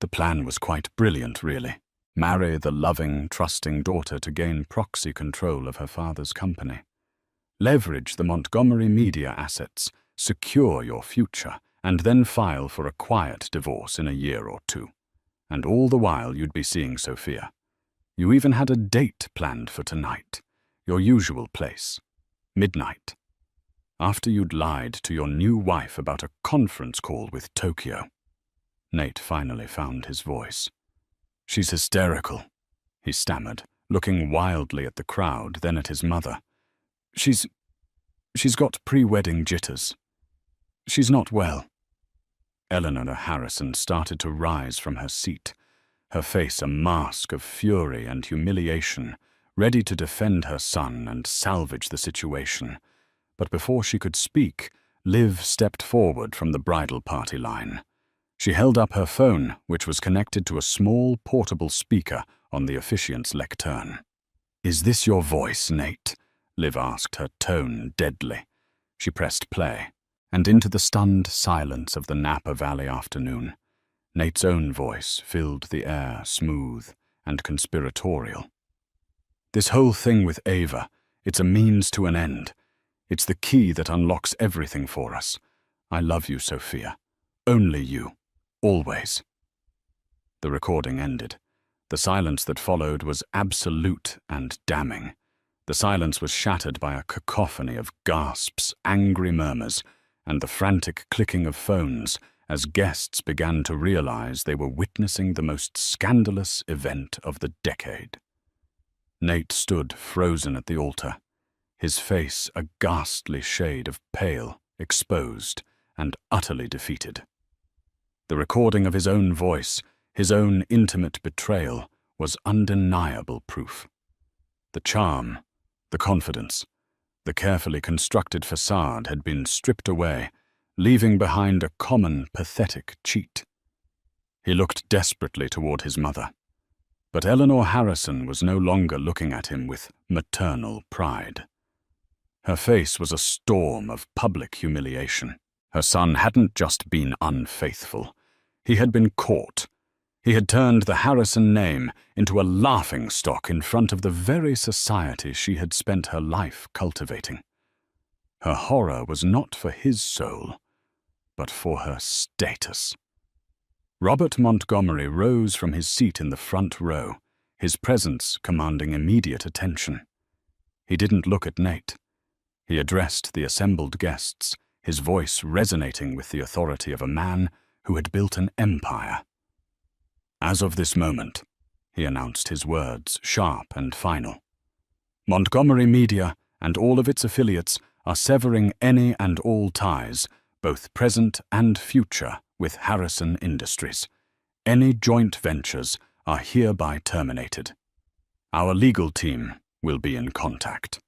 The plan was quite brilliant, really. Marry the loving, trusting daughter to gain proxy control of her father's company. Leverage the Montgomery media assets, secure your future, and then file for a quiet divorce in a year or two. And all the while you'd be seeing Sophia. You even had a date planned for tonight, your usual place, midnight. After you'd lied to your new wife about a conference call with Tokyo. Nate finally found his voice. "She's hysterical," he stammered, looking wildly at the crowd, then at his mother. She's got pre-wedding jitters. She's not well." Eleanor Harrison started to rise from her seat, her face a mask of fury and humiliation, ready to defend her son and salvage the situation. But before she could speak, Liv stepped forward from the bridal party line. She held up her phone, which was connected to a small portable speaker on the officiant's lectern. "Is this your voice, Nate?" Liv asked, her tone deadly. She pressed play, and into the stunned silence of the Napa Valley afternoon, Nate's own voice filled the air, smooth and conspiratorial. "This whole thing with Ava, it's a means to an end. It's the key that unlocks everything for us. I love you, Sophia. Only you. Always." The recording ended. The silence that followed was absolute and damning. The silence was shattered by a cacophony of gasps, angry murmurs, and the frantic clicking of phones as guests began to realize they were witnessing the most scandalous event of the decade. Nate stood frozen at the altar, his face a ghastly shade of pale, exposed, and utterly defeated. The recording of his own voice, his own intimate betrayal, was undeniable proof. The charm, the confidence, the carefully constructed facade had been stripped away, leaving behind a common, pathetic cheat. He looked desperately toward his mother, but Eleanor Harrison was no longer looking at him with maternal pride. Her face was a storm of public humiliation. Her son hadn't just been unfaithful. He had been caught. He had turned the Harrison name into a laughingstock in front of the very society she had spent her life cultivating. Her horror was not for his soul, but for her status. Robert Montgomery rose from his seat in the front row, his presence commanding immediate attention. He didn't look at Nate. He addressed the assembled guests, his voice resonating with the authority of a man who had built an empire. "As of this moment," he announced, his words sharp and final, "Montgomery Media and all of its affiliates are severing any and all ties, both present and future, with Harrison Industries. Any joint ventures are hereby terminated. Our legal team will be in contact."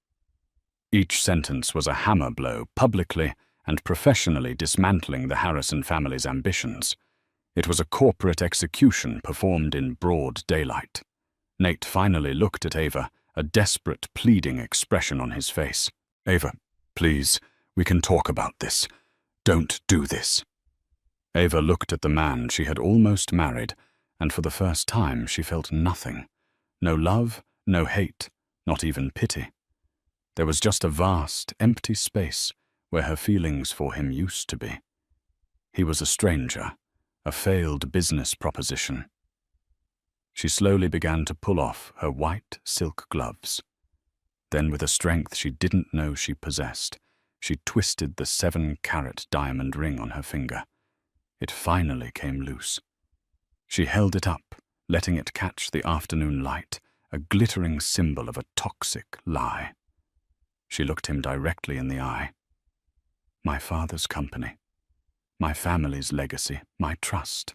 Each sentence was a hammer blow, publicly and professionally dismantling the Harrison family's ambitions. It was a corporate execution performed in broad daylight. Nate finally looked at Ava, a desperate, pleading expression on his face. "Ava, please, we can talk about this. Don't do this." Ava looked at the man she had almost married, and for the first time she felt nothing. No love, no hate, not even pity. There was just a vast, empty space where her feelings for him used to be. He was a stranger, a failed business proposition. She slowly began to pull off her white silk gloves. Then, with a strength she didn't know she possessed, she twisted the 7-carat diamond ring on her finger. It finally came loose. She held it up, letting it catch the afternoon light, a glittering symbol of a toxic lie. She looked him directly in the eye. "My father's company. My family's legacy, my trust.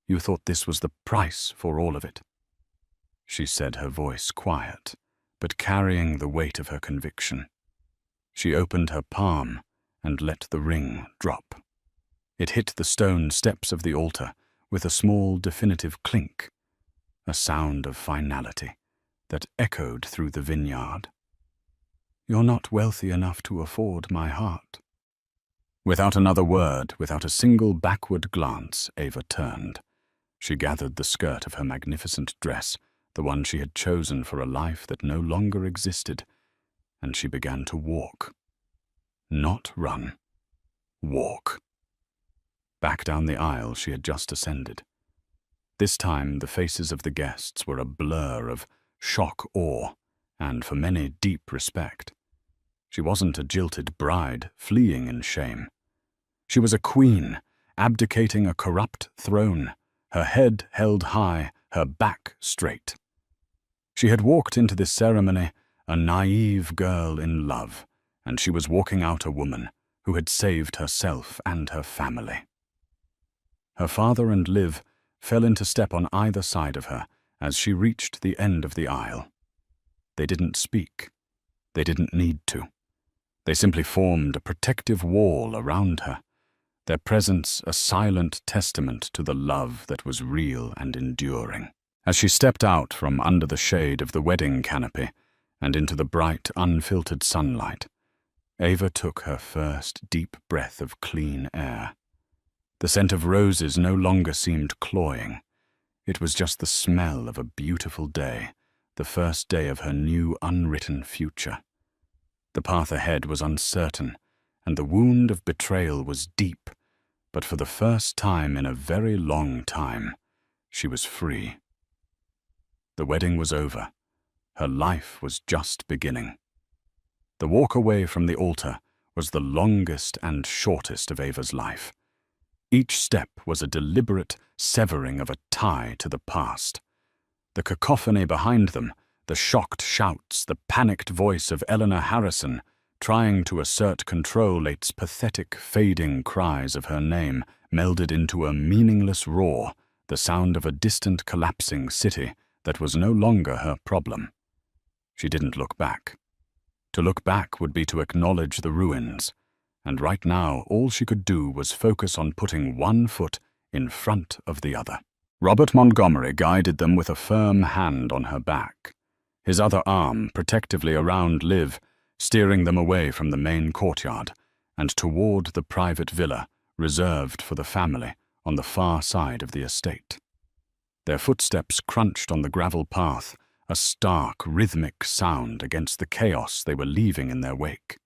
You thought this was the price for all of it?" She said, her voice quiet, but carrying the weight of her conviction. She opened her palm and let the ring drop. It hit the stone steps of the altar with a small, definitive clink, a sound of finality that echoed through the vineyard. "You're not wealthy enough to afford my heart." Without another word, without a single backward glance, Ava turned. She gathered the skirt of her magnificent dress, the one she had chosen for a life that no longer existed, and she began to walk. Not run. Walk. Back down the aisle she had just ascended. This time the faces of the guests were a blur of shock, awe, and for many deep respect. She wasn't a jilted bride fleeing in shame. She was a queen, abdicating a corrupt throne, her head held high, her back straight. She had walked into this ceremony a naive girl in love, and she was walking out a woman who had saved herself and her family. Her father and Liv fell into step on either side of her as she reached the end of the aisle. They didn't speak. They didn't need to. They simply formed a protective wall around her, their presence a silent testament to the love that was real and enduring. As she stepped out from under the shade of the wedding canopy and into the bright, unfiltered sunlight, Ava took her first deep breath of clean air. The scent of roses no longer seemed cloying. It was just the smell of a beautiful day, the first day of her new unwritten future. The path ahead was uncertain, and the wound of betrayal was deep, but for the first time in a very long time, she was free. The wedding was over. Her life was just beginning. The walk away from the altar was the longest and shortest of Ava's life. Each step was a deliberate severing of a tie to the past. The cacophony behind them, the shocked shouts, the panicked voice of Eleanor Harrison, trying to assert control, its pathetic, fading cries of her name, melded into a meaningless roar, the sound of a distant, collapsing city that was no longer her problem. She didn't look back. To look back would be to acknowledge the ruins, and right now all she could do was focus on putting one foot in front of the other. Robert Montgomery guided them with a firm hand on her back, his other arm protectively around Liv, steering them away from the main courtyard and toward the private villa reserved for the family on the far side of the estate. Their footsteps crunched on the gravel path, a stark, rhythmic sound against the chaos they were leaving in their wake.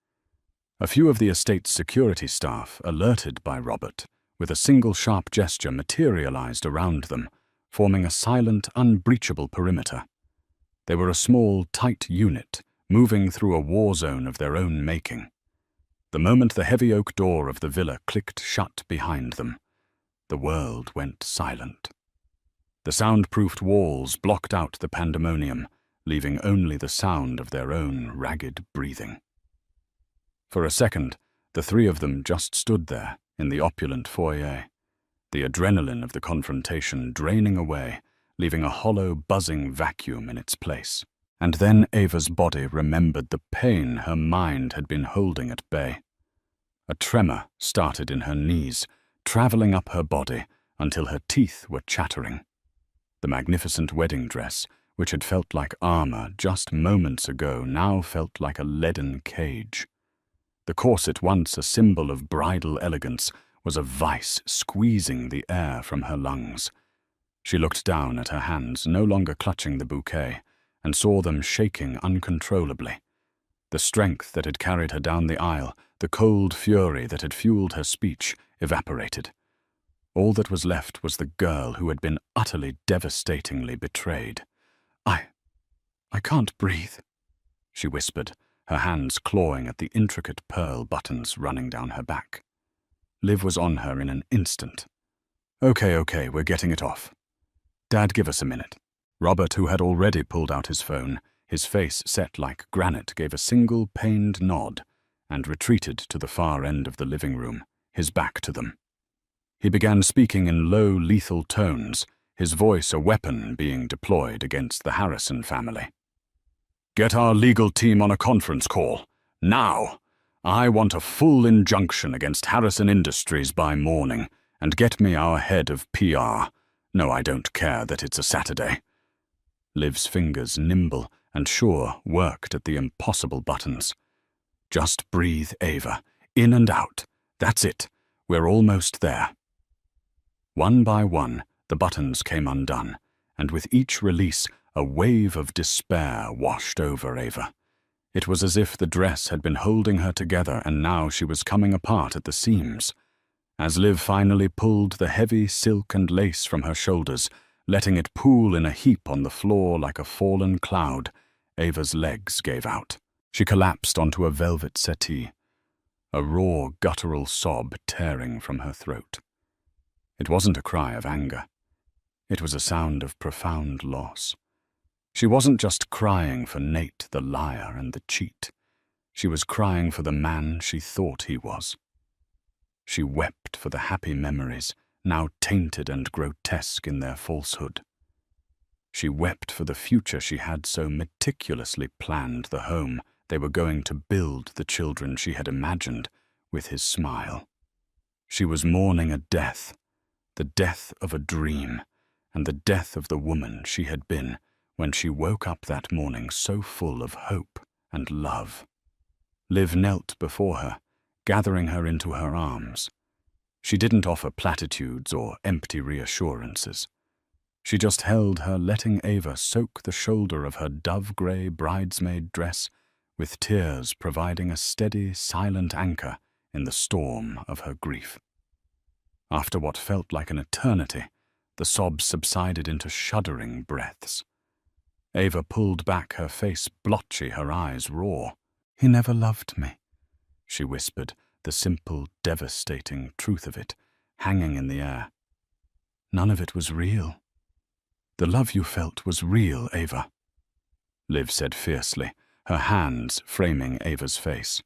A few of the estate's security staff, alerted by Robert, with a single sharp gesture materialized around them, forming a silent, unbreachable perimeter. They were a small, tight unit, moving through a war zone of their own making. The moment the heavy oak door of the villa clicked shut behind them, the world went silent. The soundproofed walls blocked out the pandemonium, leaving only the sound of their own ragged breathing. For a second, the three of them just stood there in the opulent foyer, the adrenaline of the confrontation draining away, leaving a hollow, buzzing vacuum in its place. And then Ava's body remembered the pain her mind had been holding at bay. A tremor started in her knees, traveling up her body until her teeth were chattering. The magnificent wedding dress, which had felt like armor just moments ago, now felt like a leaden cage. The corset, once a symbol of bridal elegance, was a vice squeezing the air from her lungs. She looked down at her hands, no longer clutching the bouquet, and saw them shaking uncontrollably. The strength that had carried her down the aisle, the cold fury that had fueled her speech, evaporated. All that was left was the girl who had been utterly devastatingly betrayed. I can't breathe," she whispered, her hands clawing at the intricate pearl buttons running down her back. Liv was on her in an instant. Okay, we're getting it off. Dad, give us a minute." Robert, who had already pulled out his phone, his face set like granite, gave a single pained nod and retreated to the far end of the living room, his back to them. He began speaking in low, lethal tones, his voice a weapon being deployed against the Harrison family. "Get our legal team on a conference call. Now! I want a full injunction against Harrison Industries by morning, and get me our head of PR. No, I don't care that it's a Saturday." Liv's fingers, nimble and sure, worked at the impossible buttons. "Just breathe, Ava. In and out. That's it. We're almost there." One by one, the buttons came undone, and with each release, a wave of despair washed over Ava. It was as if the dress had been holding her together and now she was coming apart at the seams. As Liv finally pulled the heavy silk and lace from her shoulders, letting it pool in a heap on the floor like a fallen cloud, Ava's legs gave out. She collapsed onto a velvet settee, a raw, guttural sob tearing from her throat. It wasn't a cry of anger. It was a sound of profound loss. She wasn't just crying for Nate the liar and the cheat. She was crying for the man she thought he was. She wept for the happy memories, now tainted and grotesque in their falsehood. She wept for the future she had so meticulously planned, the home they were going to build the children she had imagined with his smile. She was mourning a death, the death of a dream, and the death of the woman she had been when she woke up that morning so full of hope and love. Liv knelt before her, gathering her into her arms. She didn't offer platitudes or empty reassurances. She just held her, letting Ava soak the shoulder of her dove-grey bridesmaid dress, with tears providing a steady, silent anchor in the storm of her grief. After what felt like an eternity, the sobs subsided into shuddering breaths. Ava pulled back, her face blotchy, her eyes raw. "He never loved me," she whispered, the simple, devastating truth of it hanging in the air. "None of it was real." "The love you felt was real, Ava," Liv said fiercely, her hands framing Ava's face.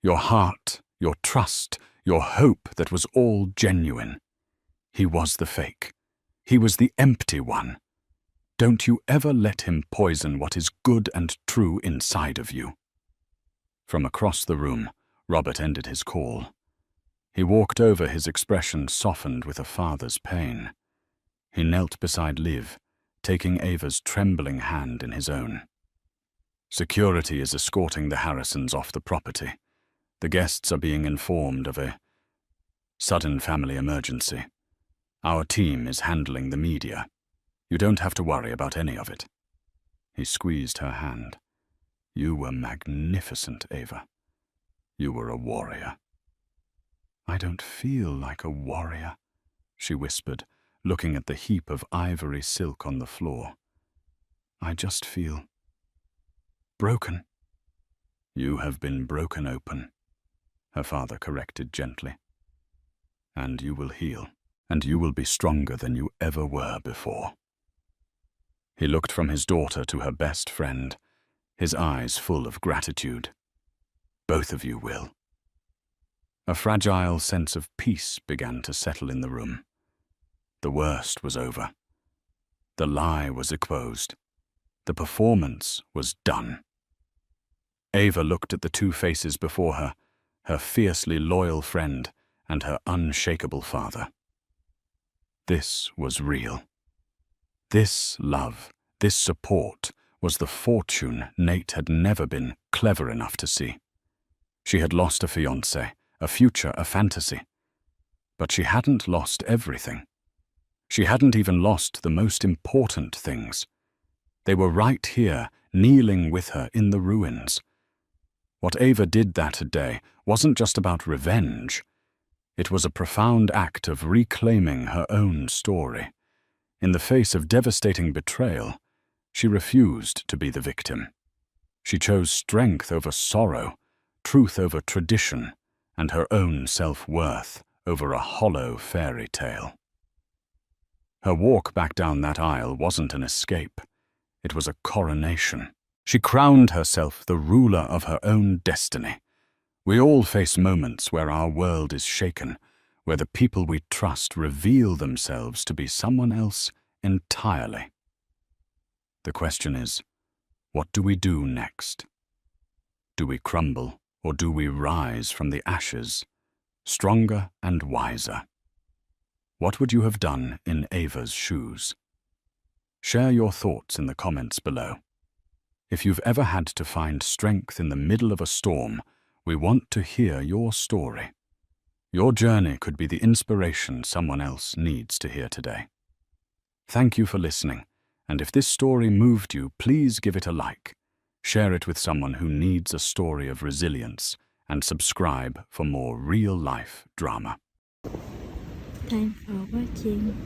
"Your heart, your trust, your hope that was all genuine. He was the fake. He was the empty one. Don't you ever let him poison what is good and true inside of you." From across the room, Robert ended his call. He walked over, his expression softened with a father's pain. He knelt beside Liv, taking Ava's trembling hand in his own. "Security is escorting the Harrisons off the property. The guests are being informed of a sudden family emergency. Our team is handling the media. You don't have to worry about any of it." He squeezed her hand. "You were magnificent, Ava. You were a warrior." "I don't feel like a warrior," she whispered, looking at the heap of ivory silk on the floor. "I just feel broken." "You have been broken open," her father corrected gently. "And you will heal, and you will be stronger than you ever were before." He looked from his daughter to her best friend, his eyes full of gratitude. "Both of you will." A fragile sense of peace began to settle in the room. The worst was over. The lie was exposed. The performance was done. Ava looked at the two faces before her, her fiercely loyal friend and her unshakable father. This was real. This love, this support, was the fortune Nate had never been clever enough to see. She had lost a fiancé, a future, a fantasy. But she hadn't lost everything. She hadn't even lost the most important things. They were right here, kneeling with her in the ruins. What Ava did that day wasn't just about revenge. It was a profound act of reclaiming her own story. In the face of devastating betrayal, she refused to be the victim. She chose strength over sorrow, truth over tradition, and her own self-worth over a hollow fairy tale. Her walk back down that aisle wasn't an escape. It was a coronation. She crowned herself the ruler of her own destiny. We all face moments where our world is shaken, where the people we trust reveal themselves to be someone else entirely. The question is, what do we do next? Do we crumble, or do we rise from the ashes, stronger and wiser? What would you have done in Ava's shoes? Share your thoughts in the comments below. If you've ever had to find strength in the middle of a storm, we want to hear your story. Your journey could be the inspiration someone else needs to hear today. Thank you for listening, and if this story moved you, please give it a like. Share it with someone who needs a story of resilience, and subscribe for more real-life drama. Thanks for watching.